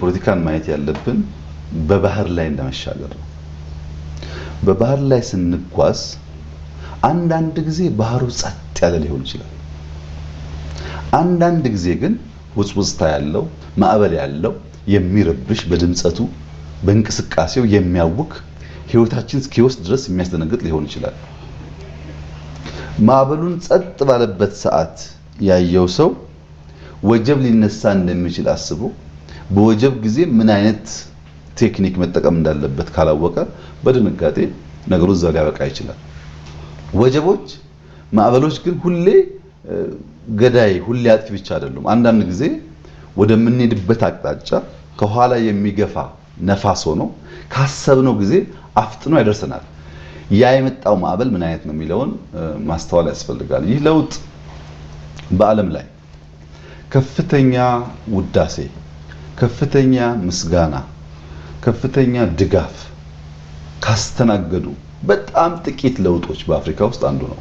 ፖለቲካን ማየት ያለብን በባህር ላይ እንደመሻገር ነው። በባህር ላይ ስንጓዝ አንዳንድ ጊዜ ባህሩ ጸጥ ያለ ሊሆን ይችላል። አንዳንድ ጊዜ ግን ውጽውጽታ ያለው ማዕበል ያለው የሚረብሽ በድምጸቱ በእንቅስቃሴው የሚያውክ ህይወታችን እስኪወስድ ድረስ የሚያስደነግጥ ሊሆን ይችላል። ማዕበሉን ጸጥ ባለበት ሰዓት ያየው ሰው ወጀብ ሊነሳ እንደሚችል አስቦ በወጀብ ጊዜ ምን አይነት ቴክኒክ መጠቀም እንዳለበት ካላወቀ በድንጋጤ ነገሩ እዛው ሊያበቃ ይችላል። ወጀቦች ማዕበሎች ግን ሁሌ ገዳይ ሁሌ አጥፊ ብቻ አይደሉም። አንዳንድ ጊዜ ወደምንሄድበት አቅጣጫ ከኋላ የሚገፋ ነፋስ ሆኖ ካሰብነው ጊዜ አፍጥኖ ያደርሰናል። ያ የመጣው ማዕበል ምን አይነት ነው የሚለውን ማስተዋል ያስፈልጋል። ይህ ለውጥ በዓለም ላይ ከፍተኛ ውዳሴ፣ ከፍተኛ ምስጋና፣ ከፍተኛ ድጋፍ ካስተናገዱ በጣም ጥቂት ለውጦች በአፍሪካ ውስጥ አንዱ ነው።